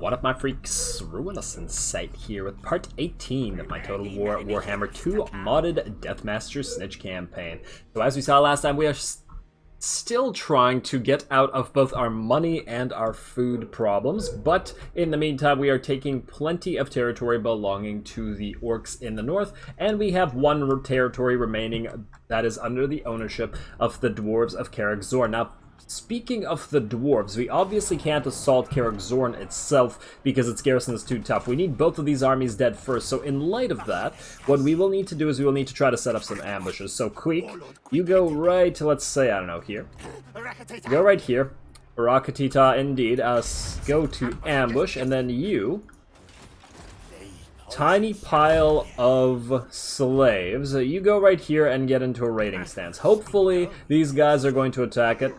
What up, my freaks? RuinousInsight here with part 18 of my Total Warhammer II modded Deathmaster Snikch campaign. So as we saw last time, we are still trying to get out of both our money and our food problems, but in the meantime we are taking plenty of territory belonging to the orcs in the north, and we have one territory remaining that is under the ownership of the dwarves of Grimgor. Now, speaking of the dwarves, we obviously can't assault Grimgor itself because its garrison is too tough. We need both of these armies dead first, so in light of that, what we will need to do is we will need to try to set up some ambushes. So, Queek, you go right, let's say, I don't know, here. Go right here. Rakatita, indeed. Go to ambush, and then you... Tiny pile of slaves. You go right here and get into a raiding stance. Hopefully, these guys are going to attack it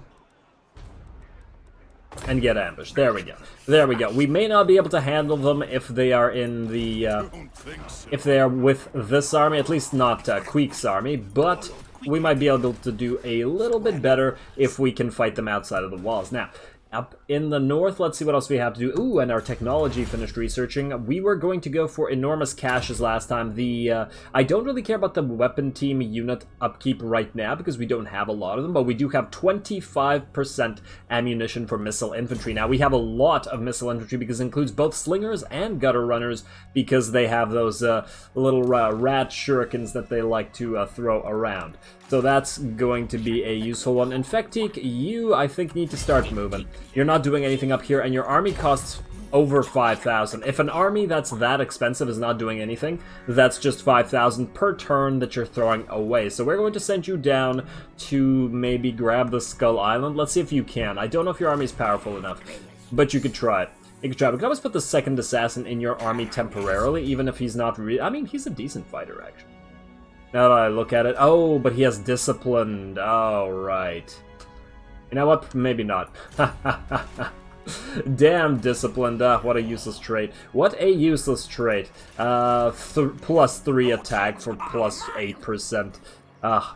and get ambushed. There we go. There we go. We may not be able to handle them if they are in the, if they are with this army, at least not Queek's army, but we might be able to do a little bit better if we can fight them outside of the walls. Now, up in the north, let's see what else we have to do. Ooh, and our technology finished researching. We were going to go for enormous caches last time. I don't really care about the weapon team unit upkeep right now because we don't have a lot of them, but we do have 25% ammunition for missile infantry. Now, we have a lot of missile infantry because it includes both slingers and gutter runners because they have those little rat shurikens that they like to throw around. So that's going to be a useful one. Infectique, you, I think, need to start moving. You're not doing anything up here, and your army costs over 5,000. If an army that's that expensive is not doing anything, that's just 5,000 per turn that you're throwing away. So we're going to send you down to maybe grab the Skull Island. Let's see if you can. I don't know if your army's powerful enough, but you could try it. You could try it. We could always put the second assassin in your army temporarily, even if he's not I mean, he's a decent fighter, actually. Now that I look at it... Oh, but he has disciplined. Oh, right. You know what? Maybe not. Damn disciplined. What a useless trait. What a useless trait. Plus 3 attack for plus 8%.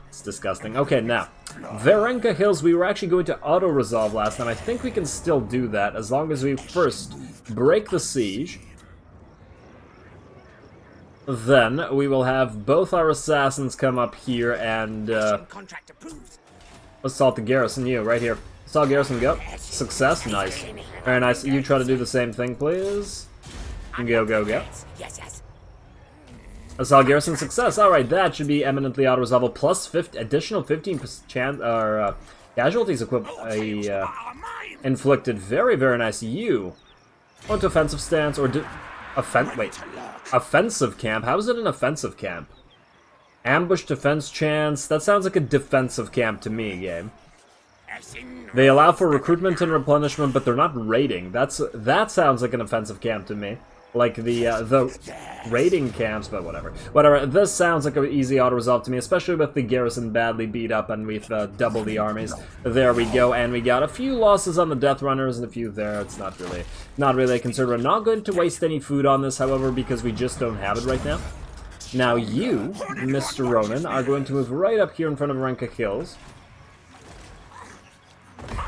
It's disgusting. Okay, now. Varenka Hills, we were actually going to auto-resolve last time. I think we can still do that as long as we first break the siege. Then we will have both our assassins come up here and assault the garrison. You, right here. Assault garrison, go. Success, nice. Very nice. You try to do the same thing, please. Go, go, go. Assault garrison, success. Alright, that should be eminently auto-resolvable. Plus 50, additional 15% chance, casualties inflicted. Very, very nice. You want to offensive stance or offensive camp? How is it an offensive camp? Ambush defense chance. That sounds like a defensive camp to me, game. They allow for recruitment and replenishment, but they're not raiding. That sounds like an offensive camp to me. Like the raiding camps, but whatever. Whatever. This sounds like an easy auto-resolve to me, especially with the garrison badly beat up and we've doubled the armies. There we go, and we got a few losses on the Death Runners and a few there. It's not really a concern. We're not going to waste any food on this, however, because we just don't have it right now. Now you, Mr. Ronan, are going to move right up here in front of Varenka Hills.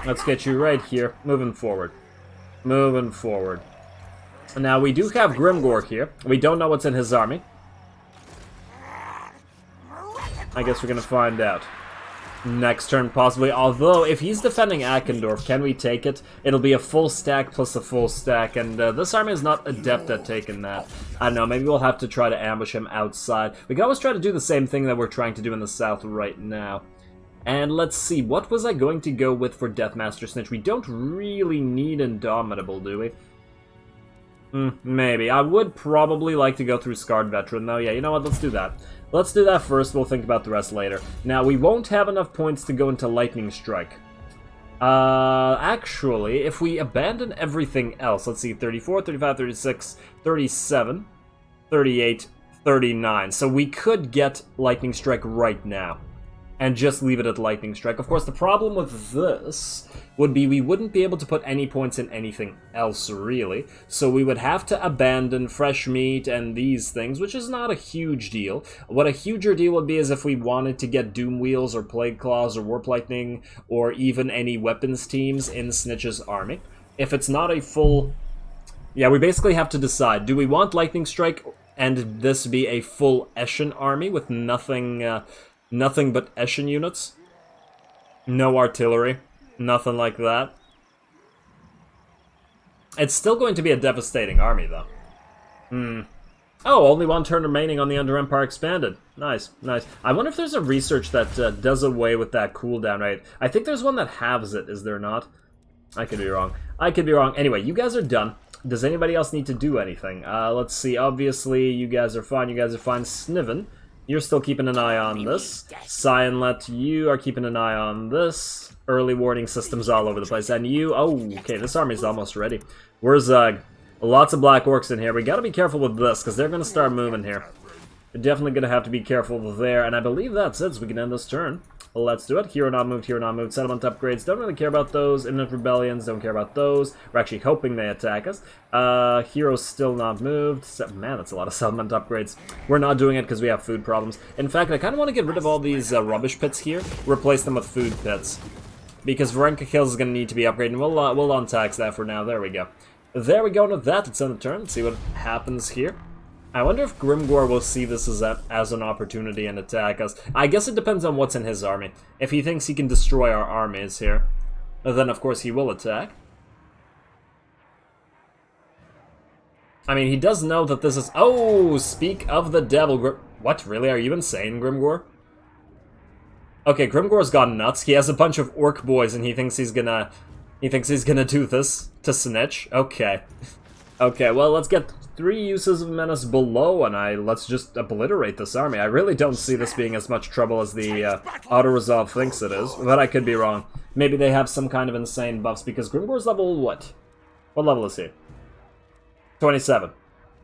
Let's get you right here. Moving forward. Moving forward. Now, we do have Grimgor here. We don't know what's in his army. I guess we're gonna find out. Next turn, possibly. Although, if he's defending Akendorf, can we take it? It'll be a full stack plus a full stack, and this army is not adept at taking that. I don't know, maybe we'll have to try to ambush him outside. We can always try to do the same thing that we're trying to do in the south right now. And let's see, what was I going to go with for Deathmaster Snikch? We don't really need Indomitable, do we? Maybe. I would probably like to go through Scarred Veteran, though. Yeah, you know what? Let's do that. Let's do that first. We'll think about the rest later. Now, we won't have enough points to go into Lightning Strike. Actually, if we abandon everything else, let's see, 34, 35, 36, 37, 38, 39. So we could get Lightning Strike right now. And just leave it at Lightning Strike. Of course, the problem with this would be we wouldn't be able to put any points in anything else, really. So we would have to abandon Fresh Meat and these things, which is not a huge deal. What a huger deal would be is if we wanted to get Doom Wheels or Plague Claws or Warp Lightning or even any weapons teams in Snikch's army. If it's not a full Yeah, we basically have to decide. Do we want Lightning Strike and this be a full Eshin army with nothing but Eshin units? No artillery. Nothing like that. It's still going to be a devastating army, though. Oh, only one turn remaining on the Under Empire Expanded. Nice, nice. I wonder if there's a research that does away with that cooldown rate. I think there's one that halves it, is there not? I could be wrong. I could be wrong. Anyway, you guys are done. Does anybody else need to do anything? Let's see. Obviously, you guys are fine. You guys are fine. Sniven, you're still keeping an eye on this. Cyanlet, you are keeping an eye on this. Early warning systems all over the place. And you... Oh, okay, this army's almost ready. Where's lots of black orcs in here. We gotta be careful with this, because they're gonna start moving here. We're definitely gonna have to be careful there, and I believe that's it, so we can end this turn. Let's do it. Hero not moved, hero not moved. Settlement upgrades, don't really care about those. Imminent rebellions, don't care about those. We're actually hoping they attack us. Heroes still not moved. Man, that's a lot of settlement upgrades. We're not doing it because we have food problems. In fact, I kind of want to get rid of all these rubbish pits here, replace them with food pits. Because Varenka Hills is going to need to be upgraded, and we'll untax that for now. There we go. There we go, and with that, let's end the turn. Let's see what happens here. I wonder if Grimgor will see this as an opportunity and attack us. I guess it depends on what's in his army. If he thinks he can destroy our armies here, then of course he will attack. I mean, he does know that this is... Oh, speak of the devil, What, really? Are you insane, Grimgor? Okay, Grimgor's gone nuts. He has a bunch of orc boys and he thinks he's gonna do this to Snikch. Okay. Okay, well, let's get 3 uses of menace below, and let's just obliterate this army. I really don't see this being as much trouble as the auto-resolve thinks it is, but I could be wrong. Maybe they have some kind of insane buffs, because Grimgor's level what? What level is he? 27.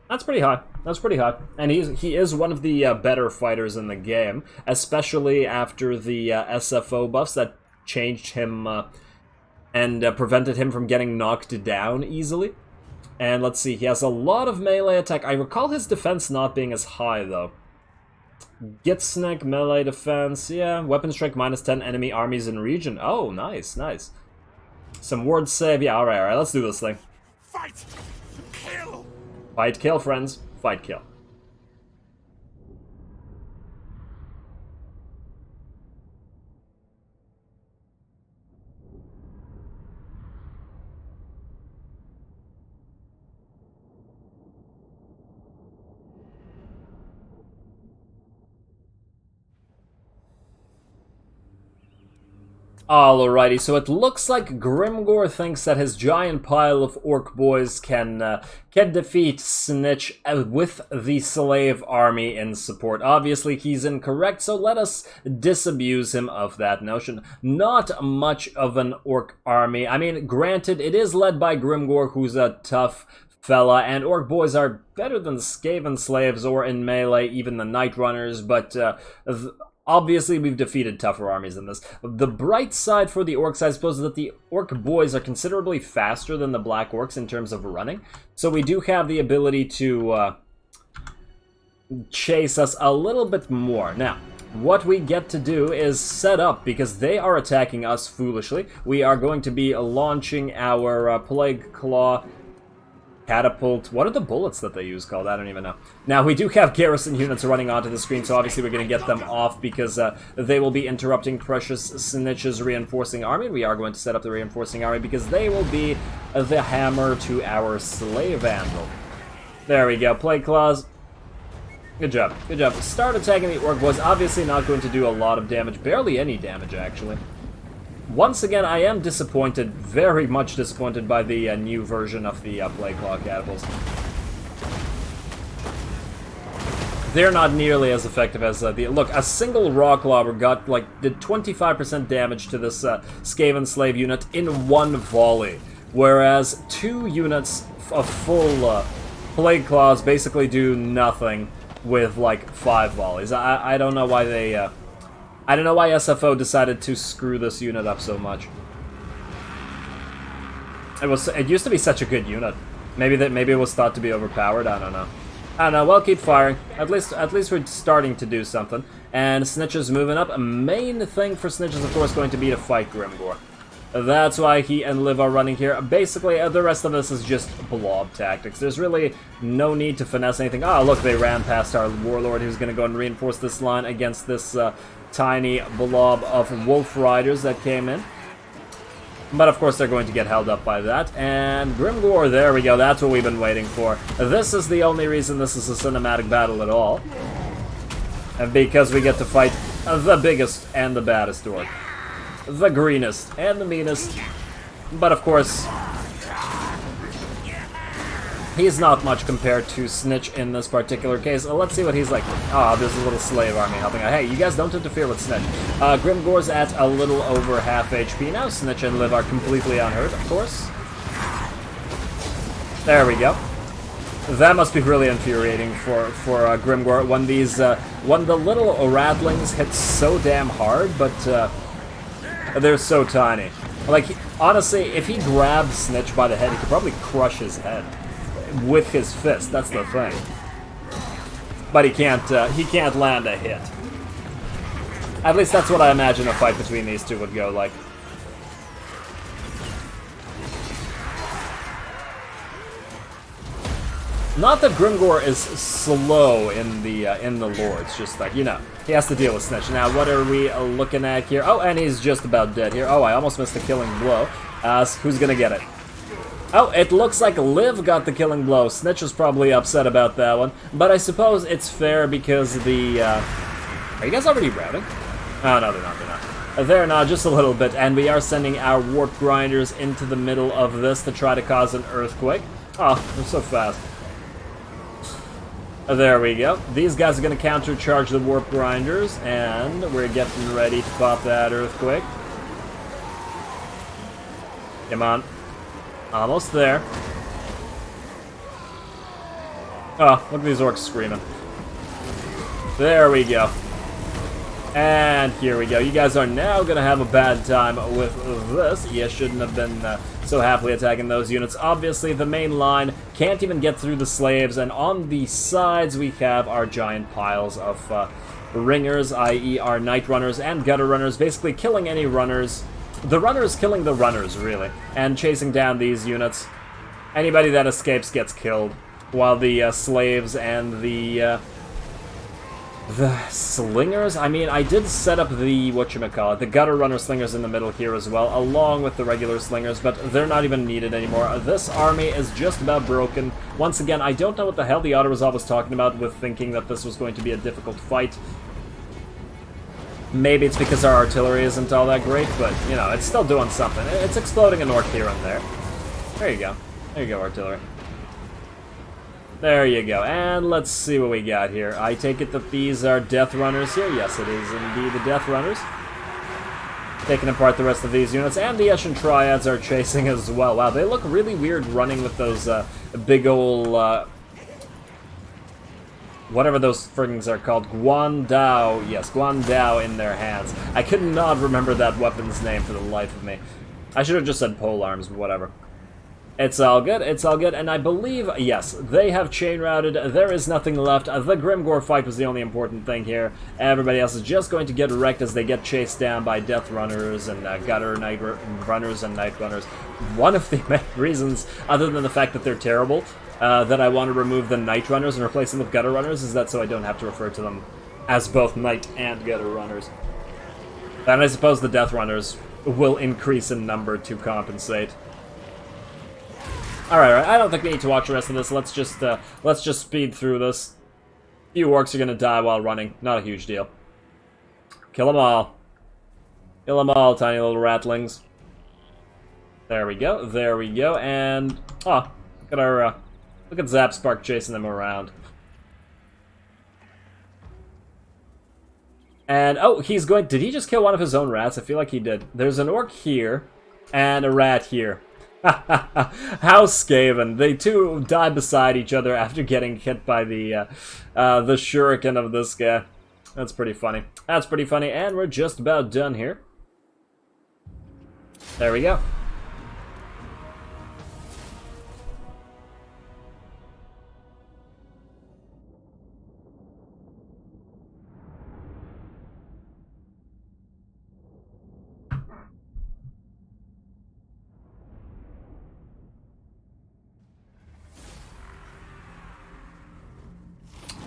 That's pretty high. That's pretty high. And he is one of the better fighters in the game, especially after the SFO buffs that changed him and prevented him from getting knocked down easily. And let's see, he has a lot of melee attack. I recall his defense not being as high, though. Gitsnek, melee defense, yeah. Weapon strike -10, enemy armies in region. Oh, nice, nice. Some ward save, yeah, alright, let's do this thing. Fight! Kill! Fight, kill, friends. Fight, kill. Alrighty, so it looks like Grimgor thinks that his giant pile of orc boys can defeat Snikch with the slave army in support. Obviously, he's incorrect, so let us disabuse him of that notion. Not much of an orc army. I mean, granted, it is led by Grimgor, who's a tough fella, and orc boys are better than Skaven slaves or in melee, even the Night Runners, but obviously, we've defeated tougher armies than this. The bright side for the orcs, I suppose, is that the orc boys are considerably faster than the black orcs in terms of running. So we do have the ability to chase us a little bit more. Now, what we get to do is set up, because they are attacking us foolishly. We are going to be launching our Plague Claw catapult. What are the bullets that they use called? I don't even know. Now, we do have garrison units running onto the screen, so obviously we're going to get them off because they will be interrupting Precious Snikch's reinforcing army. We are going to set up the reinforcing army because they will be the hammer to our slave anvil. There we go. Plague Claws. Good job. Good job. Start attacking the orc boys. Obviously not going to do a lot of damage. Barely any damage, actually. Once again, I am disappointed, very much disappointed by the new version of the Plague Claw catapults. They're not nearly as effective as the... Look, a single Raw Clobber did 25% damage to this Skaven slave unit in one volley, whereas 2 units of full Plague Claws basically do nothing with, 5 volleys. I don't know why they... I don't know why SFO decided to screw this unit up so much. It used to be such a good unit. Maybe it was thought to be overpowered. I don't know. I don't know. Well, keep firing. At least we're starting to do something. And Snikch is moving up. A main thing for Snikch is of course going to be to fight Grimgor. That's why he and Liv are running here. Basically, the rest of this is just blob tactics. There's really no need to finesse anything. Oh, look, they ran past our Warlord who's going to go and reinforce this line against this tiny blob of Wolf Riders that came in. But of course they're going to get held up by that. And Grimgor, there we go, that's what we've been waiting for. This is the only reason this is a cinematic battle at all. And because we get to fight the biggest and the baddest orc. The greenest and the meanest. But of course, he's not much compared to Snikch in this particular case. Let's see what he's like. Ah, there's a little slave army helping out. Hey, you guys don't interfere with Snikch. Grimgor's at a little over half HP now. Snikch and Liv are completely unhurt, of course. There we go. That must be really infuriating for Grimgor when these when the little ratlings hit so damn hard, but they're so tiny. Like, honestly, if he grabbed Snikch by the head, he could probably crush his head with his fist. That's the thing. But he can't land a hit. At least that's what I imagine a fight between these two would go like. Not that Grimgor is slow in the lore. It's just like, you know, he has to deal with Snikch. Now, what are we looking at here? Oh, and he's just about dead here. Oh, I almost missed the killing blow. Who's gonna get it? Oh, it looks like Liv got the killing blow. Snikch was probably upset about that one. But I suppose it's fair because the... Are you guys already routing? Oh, no, they're not. They're not, just a little bit. And we are sending our Warp Grinders into the middle of this to try to cause an earthquake. Oh, they're so fast. There we go. These guys are going to countercharge the Warp Grinders, and we're getting ready to pop that earthquake. Come on. Almost there. Oh, look at these orcs screaming. There we go. And here we go. You guys are now going to have a bad time with this. You shouldn't have been so happily attacking those units. Obviously, the main line can't even get through the slaves, and on the sides we have our giant piles of ringers, i.e. our night runners and gutter runners, basically killing any runners. The runners killing the runners, really, and chasing down these units. Anybody that escapes gets killed, while the slaves and the slingers? I mean, I did set up the, whatchamacallit, the gutter runner slingers in the middle here as well, along with the regular slingers, but they're not even needed anymore. This army is just about broken. Once again, I don't know what the hell the Autoresolve was talking about with thinking that this was going to be a difficult fight. Maybe it's because our artillery isn't all that great, but, you know, it's still doing something. It's exploding an orc here and there. There you go. There you go, artillery. There you go, and let's see what we got here. I take it that these are Death Runners here. Yes, it is indeed the Death Runners. Taking apart the rest of these units, and the Eshin Triads are chasing as well. Wow, they look really weird running with those big ol'... whatever those friggins are called. Guandao. Yes, Guandao in their hands. I could not remember that weapon's name for the life of me. I should have just said polearms, but whatever. It's all good, and I believe, yes, they have chain routed, there is nothing left. The Grimgor fight was the only important thing here. Everybody else is just going to get wrecked as they get chased down by Death Runners and Gutter Night Runners and Night Runners. One of the main reasons, other than the fact that they're terrible, that I want to remove the Night Runners and replace them with Gutter Runners is that so I don't have to refer to them as both Night and Gutter Runners. And I suppose the Death Runners will increase in number to compensate. Alright, I don't think we need to watch the rest of this. Let's just speed through this. A few orcs are gonna die while running. Not a huge deal. Kill them all. Kill them all, tiny little ratlings. There we go, and... Oh, look at our, look at Zapspark chasing them around. And, oh, he's going... Did he just kill one of his own rats? I feel like he did. There's an orc here, and a rat here. How Skaven. They two die beside each other after getting hit by the shuriken of this guy. That's pretty funny. That's pretty funny, and we're just about done here. There we go.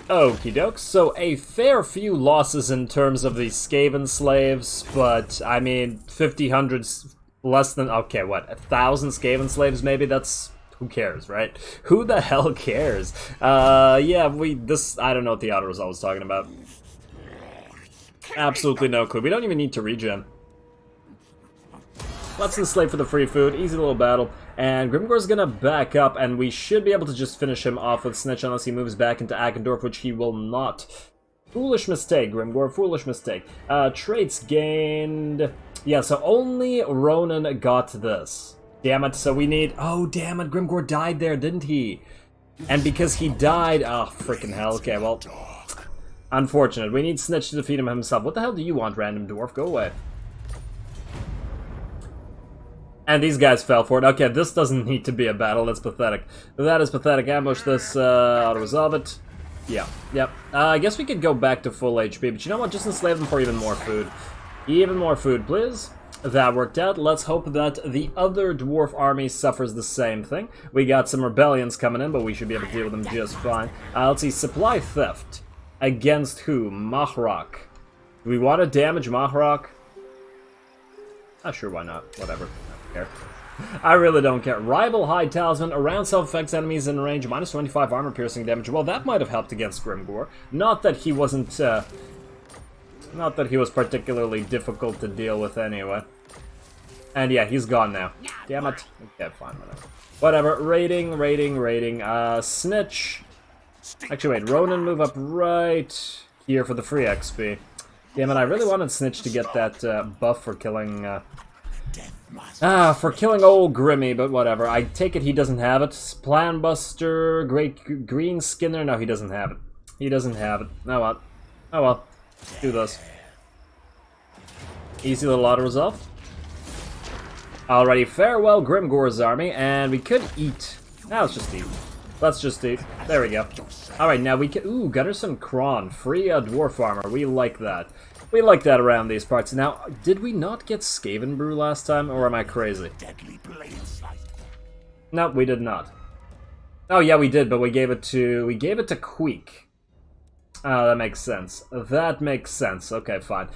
Okie doke, so a fair few losses in terms of the Skaven slaves, but I mean, 50, 100, less than, okay, what, 1,000 Skaven slaves maybe? That's, who cares, right? Who the hell cares? Yeah, I don't know what the auto result was talking about. Absolutely no clue. We don't even need to regen. Let's enslave for the free food, easy little battle, and Grimgor's gonna back up, and we should be able to just finish him off with Snikch unless he moves back into Akendorf, which he will not. Foolish mistake, Grimgor, foolish mistake. Traits gained... Yeah, so only Ronan got this. Damn it, so we need... Oh, damn it, Grimgor died there, didn't he? And because he died... Oh, freaking hell, okay, well... Unfortunate, we need Snikch to defeat him himself. What the hell do you want, random dwarf? Go away. And these guys fell for it. Okay, this doesn't need to be a battle. That's pathetic. That is pathetic. Ambush this, auto-resolve it. Yeah, yep. I guess we could go back to full HP, but you know what? Just enslave them for even more food. Even more food, please. That worked out. Let's hope that the other dwarf army suffers the same thing. We got some rebellions coming in, but we should be able to deal with them just fine. Let's see. Supply theft. Against who? Mahrok. Do we want to damage Mahrok? Sure, why not? Whatever. I really don't care. Rival High Talisman. Around self-affects enemies in range. Minus 25 armor piercing damage. Well, that might have helped against Grimgor. Not that he wasn't, not that he was particularly difficult to deal with anyway. And yeah, he's gone now. Damn it. Okay, fine, whatever. Rating. Snikch. Actually, wait. Ronan, move up right here for the free XP. Damn it, I really wanted Snikch to get that buff for killing... for killing old Grimmy, but whatever. I take it he doesn't have it. Planbuster, Great Green Skinner. No, he doesn't have it. He doesn't have it. Oh well. Oh well. Let's do this. Easy little auto-resolve. Alrighty, farewell Grimgor's army, and we could eat. Now let's just eat. Let's just eat. There we go. Alright, now we can... Ooh, Gunnarsson Kron. Free dwarf armor. We like that. We like that around these parts. Now, did we not get Skaven Brew last time, or am I crazy? No, we did not. Oh yeah, we did, but we gave it to Queek. Oh, that makes sense. That makes sense. Okay, fine.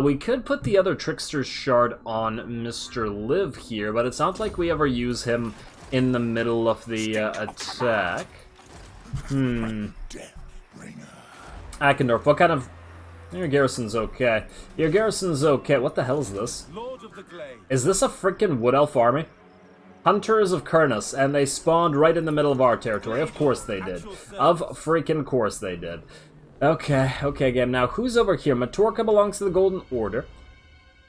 We could put the other Trickster's Shard on Mr. Liv here, but it's not like we ever use him in the middle of the attack. Akendorf, what kind of... Your garrison's okay. Your garrison's okay. What the hell is this? Is this a freaking Wood Elf army? Hunters of Kurnus, and they spawned right in the middle of our territory. Of course they did. Of freaking course they did. Okay, okay, game. Now, who's over here? Matorka belongs to the Golden Order.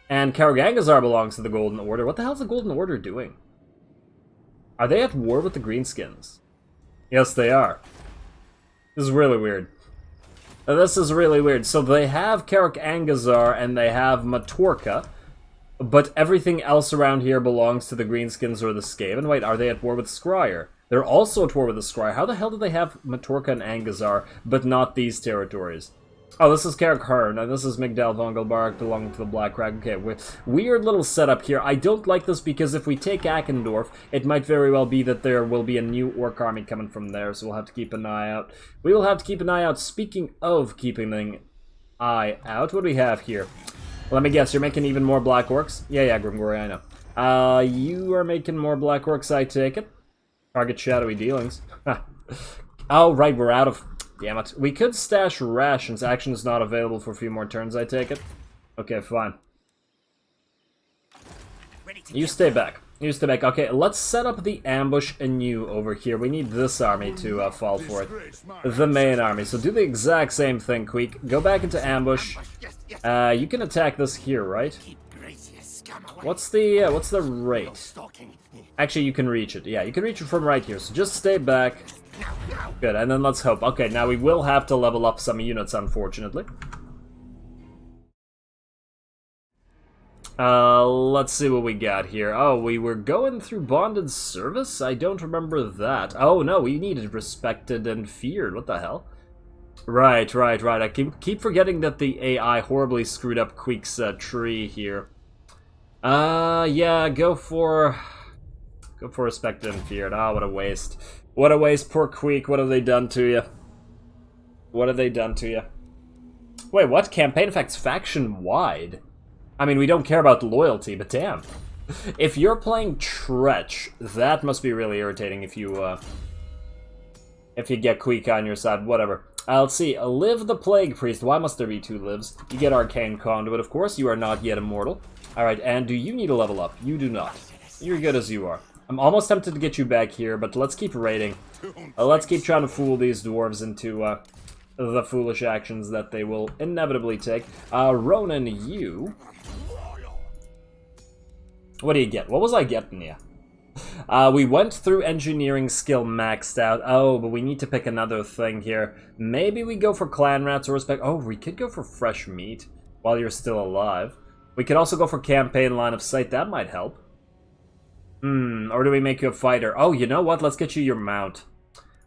And Karagangazar belongs to the Golden Order. What the hell's the Golden Order doing? Are they at war with the Greenskins? Yes, they are. This is really weird. This is really weird. So they have Karagangazar and they have Matorka, but everything else around here belongs to the Greenskins or the Skaven. Wait, are they at war with Scryer? They're also at war with the Scryer. How the hell do they have Matorka and Angazar, but not these territories? Oh, this is Karak Hearn, and this is Migdal Vongelbark belonging to the Black Crag. Okay, weird little setup here. I don't like this because if we take Akendorf, it might very well be that there will be a new Orc army coming from there, so we'll have to keep an eye out. We will have to keep an eye out. Speaking of keeping an eye out, what do we have here? Let me guess, you're making even more Black Orcs? Yeah, Grimgor, I know. You are making more Black Orcs, I take it. Target shadowy dealings. Oh, right, we're out of... Damn it. We could stash rations. Action is not available for a few more turns, I take it. Okay, fine. You stay back. You stay back. Okay, let's set up the ambush anew over here. We need this army to fall for it. The main army. So do the exact same thing, Queek. Go back into ambush. You can attack this here, right? What's the rate? Actually, you can reach it. Yeah, you can reach it from right here. So just stay back. Good, and then let's hope. Okay, now we will have to level up some units, unfortunately. Let's see what we got here. Oh, we were going through bonded service? I don't remember that. Oh, no, we needed respected and feared. What the hell? Right. I keep forgetting that the AI horribly screwed up Queek's tree here. Yeah, go for respected and feared. Ah, what a waste. What a waste, poor Queek. What have they done to you? What have they done to you? Wait, what? Campaign effects faction-wide? I mean, we don't care about loyalty, but damn. If you're playing Tretch, that must be really irritating if you get Queek on your side, whatever. Let's see, Live the Plague Priest. Why must there be 2 lives? You get Arcane Conduit, of course. You are not yet immortal. Alright, and do you need a level up? You do not. You're good as you are. I'm almost tempted to get you back here, but let's keep raiding. Let's keep trying to fool these dwarves into the foolish actions that they will inevitably take. Ronan, you... What do you get? What was I getting you? We went through engineering skill maxed out. Oh, but we need to pick another thing here. Maybe we go for clan rats or respect. Oh, we could go for fresh meat while you're still alive. We could also go for campaign line of sight. That might help. Or do we make you a fighter? Oh, you know what? Let's get you your mount.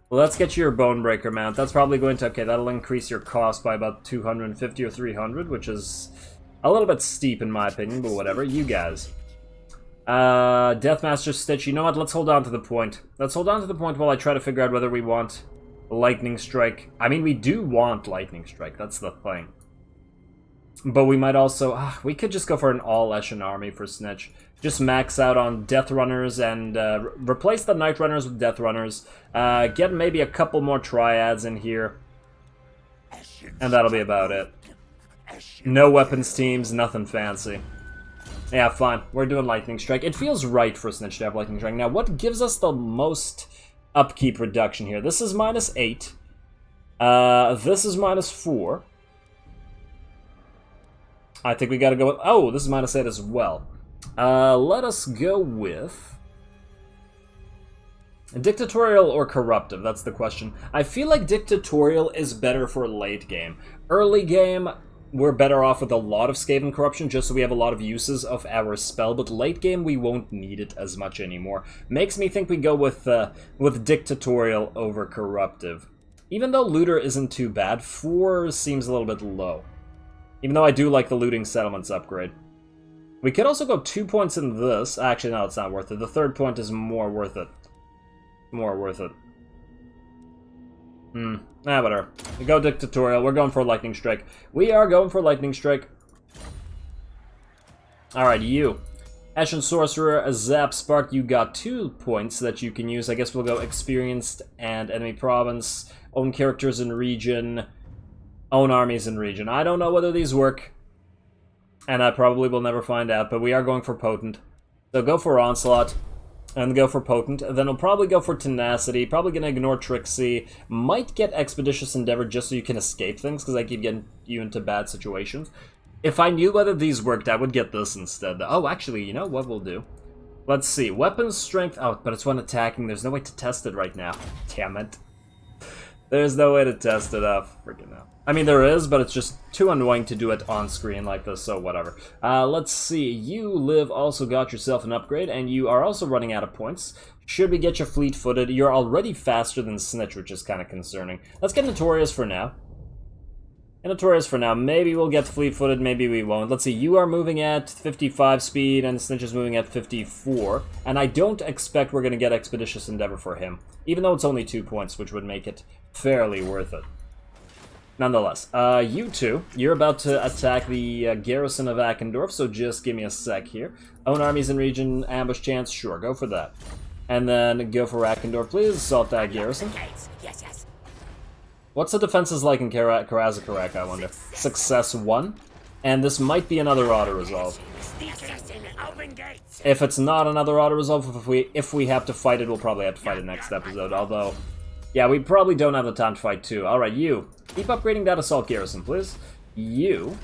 Let's get you your Bonebreaker mount. That's probably going to... Okay, that'll increase your cost by about 250 or 300, which is a little bit steep in my opinion, but whatever. You guys. Deathmaster Snikch. You know what? Let's hold on to the point. Let's hold on to the point while I try to figure out whether we want Lightning Strike. I mean, we do want Lightning Strike. That's the thing. But we might also... we could just go for an all-Eshin army for Snikch. Just max out on Death Runners and replace the Night Runners with Death Runners. Get maybe a couple more Triads in here. And that'll be about it. No weapons teams, nothing fancy. Yeah, fine. We're doing Lightning Strike. It feels right for Snikch to have Lightning Strike. Now, what gives us the most upkeep reduction here? This is -8. This is -4. I think we gotta go with... Oh, this is -8 as well. Let us go with... Dictatorial or Corruptive? That's the question. I feel like Dictatorial is better for late game. Early game... We're better off with a lot of Skaven Corruption, just so we have a lot of uses of our spell, but late game we won't need it as much anymore. Makes me think we go with Dictatorial over Corruptive. Even though Looter isn't too bad, 4 seems a little bit low. Even though I do like the Looting Settlements upgrade. We could also go 2 points in this. Actually, no, it's not worth it. The 3rd point is more worth it. More worth it. Whatever. We go Dictatorial. We're going for Lightning Strike. We are going for Lightning Strike. Alright, you. Ashen Sorcerer, Zap Spark, you got 2 points that you can use. I guess we'll go Experienced and Enemy Province. Own characters in region. Own armies in region. I don't know whether these work. And I probably will never find out, but we are going for Potent. So go for Onslaught. And go for Potent. Then we'll probably go for Tenacity. Probably gonna ignore Tricksy. Might get Expeditious Endeavor just so you can escape things, because I keep getting you into bad situations. If I knew whether these worked, I would get this instead. Oh, actually, you know what we'll do? Let's see. Weapons Strength. Oh, but it's when attacking. There's no way to test it right now. Damn it. There's no way to test it up. Freaking hell. I mean, there is, but it's just too annoying to do it on screen like this, so whatever. Let's see. You, Liv, also got yourself an upgrade, and you are also running out of points. Should we get you fleet-footed? You're already faster than Snikch, which is kind of concerning. Let's get Notorious for now. Notorious for now. Maybe we'll get fleet-footed, maybe we won't. Let's see. You are moving at 55 speed, and Snikch is moving at 54. And I don't expect we're going to get Expeditious Endeavor for him, even though it's only 2 points, which would make it fairly worth it. Nonetheless, you two, you're about to attack the garrison of Akendorf, so just give me a sec here. Own armies in region, ambush chance, sure, go for that. And then go for Akendorf, please, assault that garrison. Yes. What's the defenses like in Karazakarak, I wonder? Success 1, and this might be another auto-resolve. If it's not another auto-resolve, if we have to fight it, we'll probably have to fight it next episode, although... Yeah, we probably don't have the time to fight 2. Alright, you. Keep upgrading that assault garrison, please. You.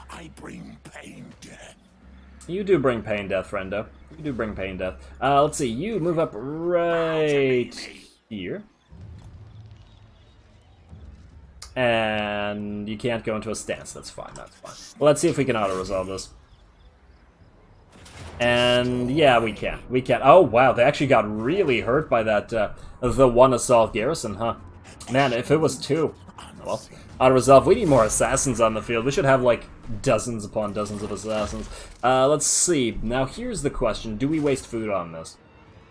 I bring pain, death. You do bring pain, death, friendo. You do bring pain, death. Let's see. You move up right here. And you can't go into a stance. That's fine, that's fine. Well, let's see if we can auto-resolve this. And yeah, we can. We can. Oh, wow, they actually got really hurt by that, the 1 assault garrison, huh? Man, if it was 2, well, auto-resolve. We need more assassins on the field. We should have, like, dozens upon dozens of assassins. Let's see. Now, here's the question. Do we waste food on this?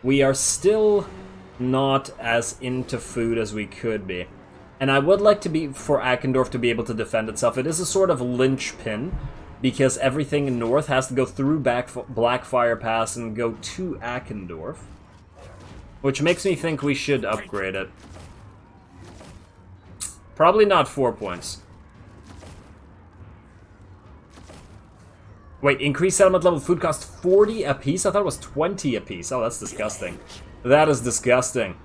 We are still not as into food as we could be. And I would like for Akendorf to be able to defend itself. It is a sort of linchpin, because everything north has to go through Blackfire Pass and go to Akendorf. Which makes me think we should upgrade it. Probably not 4 points. Wait, increased settlement level food cost 40 apiece? I thought it was 20 apiece. Oh, that's disgusting. That is disgusting.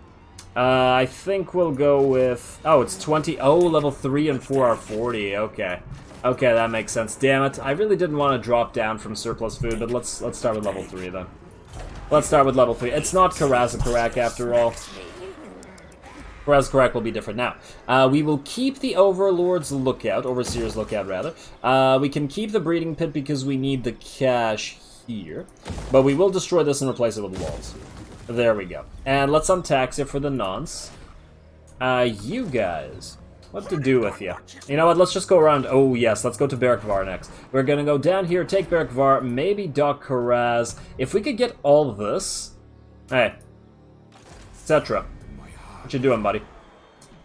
I think we'll go with... Oh, it's 20. Oh, level 3 and 4 are 40. Okay. Okay, that makes sense. Damn it. I really didn't want to drop down from surplus food, but let's start with level 3 then. Let's start with level 3. It's not Karazakarak after all. Karazakarak will be different now. We will keep the Overlord's Lookout, Overseer's Lookout rather. We can keep the Breeding Pit because we need the cash here. But we will destroy this and replace it with walls. There we go. And let's untax it for the nonce. You guys, what to do with you? You know what, let's just go around. Oh yes, let's go to Berkvar next. We're gonna go down here, take Berkvar, maybe Doc Karaz. If we could get all this... Hey. Cetra. What you doing, buddy?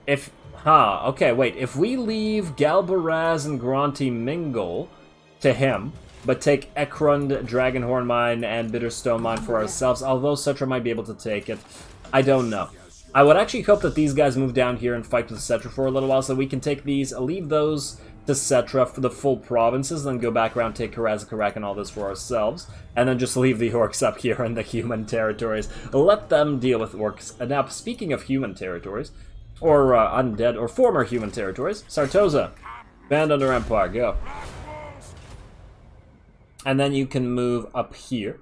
If... okay, wait. If we leave Galbaraz and Gronti Mingle to him, but take Ekrund, Dragonhorn Mine, and Bitterstone Mine for ourselves, although Cetra might be able to take it, I don't know. I would actually hope that these guys move down here and fight with Cetra for a little while, so we can take these, leave those to Cetra for the full provinces, then go back around, take Karazakarak and all this for ourselves, and then just leave the orcs up here in the human territories. Let them deal with orcs. And now, speaking of human territories, or undead, or former human territories, Sartosa, Band under Empire, go. And then you can move up here.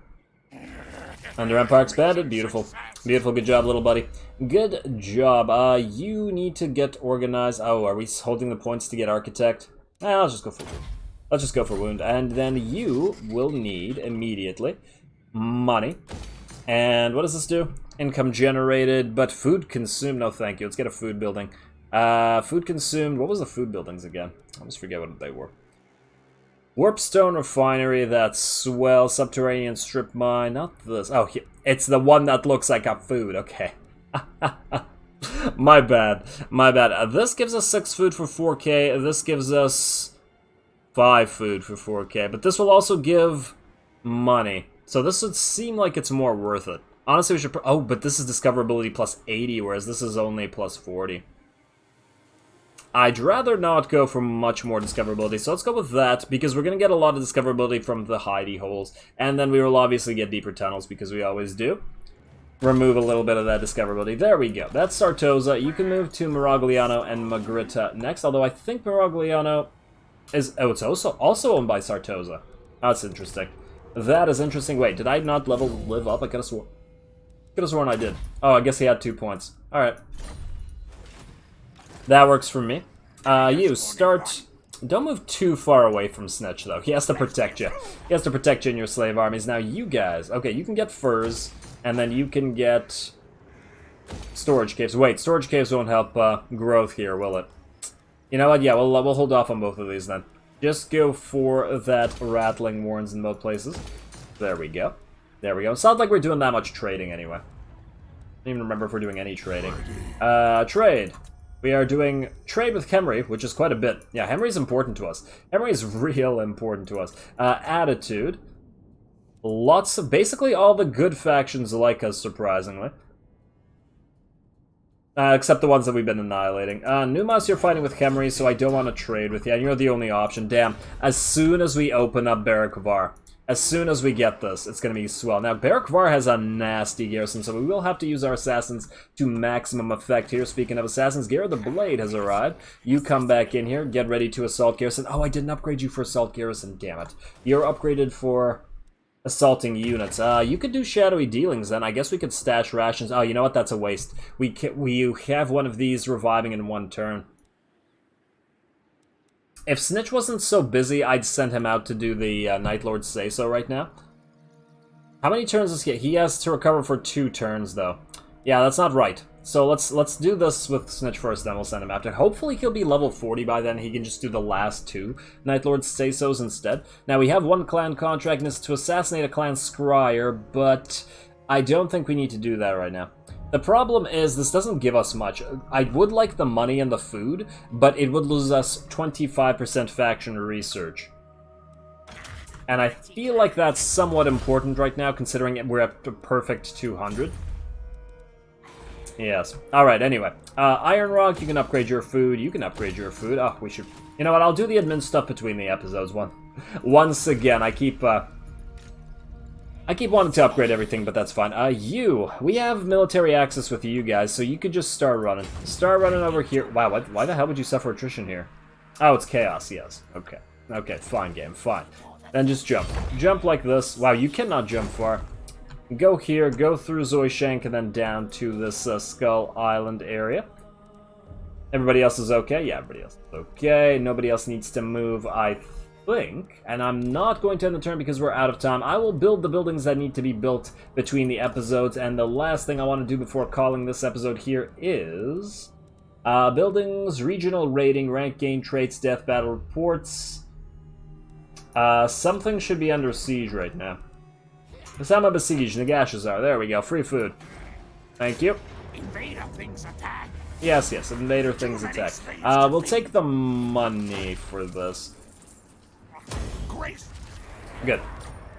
Under Empire expanded, beautiful. Beautiful, good job, little buddy. Good job. You need to get organized. Oh, are we holding the points to get Architect? Let's just go for Wound. Let's just go for Wound. And then you will need, immediately, money. And what does this do? Income generated, but food consumed. No, thank you. Let's get a food building. Food consumed. What was the food buildings again? I almost forget what they were. Warpstone Refinery, that's swell. Subterranean Strip Mine, not this. Oh, it's the one that looks like a food, okay. My bad, my bad. This gives us 6 food for 4k, this gives us 5 food for 4k, but this will also give money. So this would seem like it's more worth it. Honestly, we should... Oh, but this is discoverability plus 80, whereas this is only plus 40. I'd rather not go for much more discoverability, so let's go with that, because we're going to get a lot of discoverability from the hidey holes, and then we will obviously get deeper tunnels, because we always do. Remove a little bit of that discoverability. There we go. That's Sartosa. You can move to Miragliano and Magritta next, although I think Miragliano is... Oh, it's also owned by Sartosa. That's interesting. That is interesting. Wait, did I not live up? I could have sworn I did. Oh, I guess he had 2 points. Alright. That works for me. You start... Don't move too far away from Snikch, though. He has to protect you. He has to protect you in your slave armies. Now, you guys... Okay, you can get furs, and then you can get... storage caves. Wait, storage caves won't help growth here, will it? You know what? Yeah, we'll hold off on both of these, then. Just go for that rattling warns in both places. There we go. There we go. It's not like we're doing that much trading, anyway. I don't even remember if we're doing any trading. Trade. We are doing trade with Khemri, which is quite a bit. Yeah, Khemri's important to us. Khemri's real important to us. Attitude. Lots of... Basically all the good factions like us, surprisingly. Except the ones that we've been annihilating. Numas, you're fighting with Khemri, so I don't want to trade with you. You're the only option. Damn. As soon as we open up Berkvar, as soon as we get this, it's going to be swell. Now, Berkvar has a nasty garrison, so we will have to use our assassins to maximum effect here. Speaking of assassins, Garrett the Blade has arrived. You come back in here, get ready to assault garrison. Oh, I didn't upgrade you for assault garrison, damn it. You're upgraded for assaulting units. You could do shadowy dealings then. I guess we could stash rations. Oh, you know what? That's a waste. We have one of these reviving in 1 turn. If Snikch wasn't so busy, I'd send him out to do the Night Lord's Say-So right now. How many turns does he get? He has to recover for 2 turns, though. Yeah, that's not right. So let's do this with Snikch first, then we'll send him after. Hopefully he'll be level 40 by then. He can just do the last 2 Night Lord's Say-Sos instead. Now, we have 1 clan contract, and it's to assassinate a clan scryer, but I don't think we need to do that right now. The problem is this doesn't give us much. I would like the money and the food, but it would lose us 25% faction research. And I feel like that's somewhat important right now, considering we're at a perfect 200. Yes. Alright, anyway. Iron Rock, you can upgrade your food. You can upgrade your food. Oh, we should... You know what, I'll do the admin stuff between the episodes. Once again, I keep wanting to upgrade everything, but that's fine. We have military access with you guys, so you could just start running. Start running over here. Wow, why the hell would you suffer attrition here? Oh, it's chaos, yes. Okay. Okay, fine, game, fine. Then just jump. Jump like this. Wow, you cannot jump far. Go here, go through Zoishank, and then down to this Skull Island area. Everybody else is okay? Yeah, everybody else is okay. Nobody else needs to move, I think. And I'm not going to end the turn because we're out of time. I will build the buildings that need to be built between the episodes. And the last thing I want to do before calling this episode here is... buildings, regional rating, rank gain, traits, death, battle reports... something should be under siege right now. Osama besieged, Nagashazar. There we go, free food. Thank you. Invader things attack. Yes, yes, invader things attack. We'll take the money for this. Grace. Good.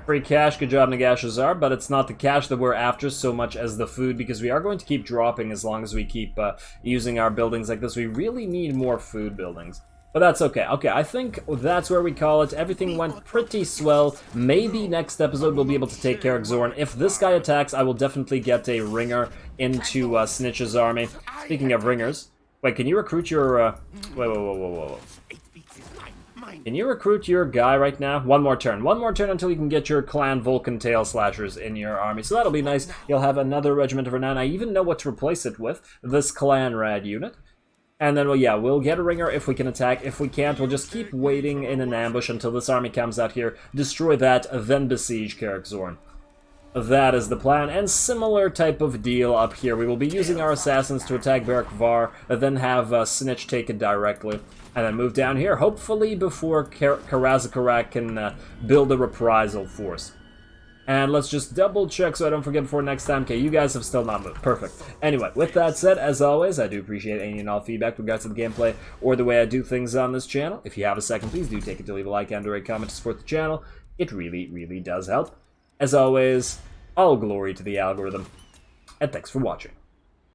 Free cash, good job Nagashazar, but it's not the cash that we're after so much as the food, because we are going to keep dropping as long as we keep using our buildings like this. We really need more food buildings. But that's okay. Okay, I think that's where we call it. Everything went pretty swell. Maybe next episode we'll be able to take care of Zorn. If this guy attacks, I will definitely get a ringer into Snikch's army. Speaking of ringers, wait, can you recruit your... Whoa. Can you recruit your guy right now? One more turn. One more turn until you can get your clan Vulcan Tail Slashers in your army. So that'll be nice. You'll have another regiment of renown. I even know what to replace it with. This clan rad unit. And then, well, yeah, we'll get a ringer if we can attack. If we can't, we'll just keep waiting in an ambush until this army comes out here, destroy that, then besiege Karakzorn. That is the plan, and similar type of deal up here. We will be using our assassins to attack Barak Var, then have Snikch take it directly, and then move down here, hopefully before Karazakarak can build a reprisal force. And let's just double check so I don't forget before next time. Okay, you guys have still not moved. Perfect. Anyway, with that said, as always, I do appreciate any and all feedback with regards to the gameplay or the way I do things on this channel. If you have a second, please do take it to leave a like and or a comment to support the channel. It really, really does help. As always, all glory to the algorithm. And thanks for watching.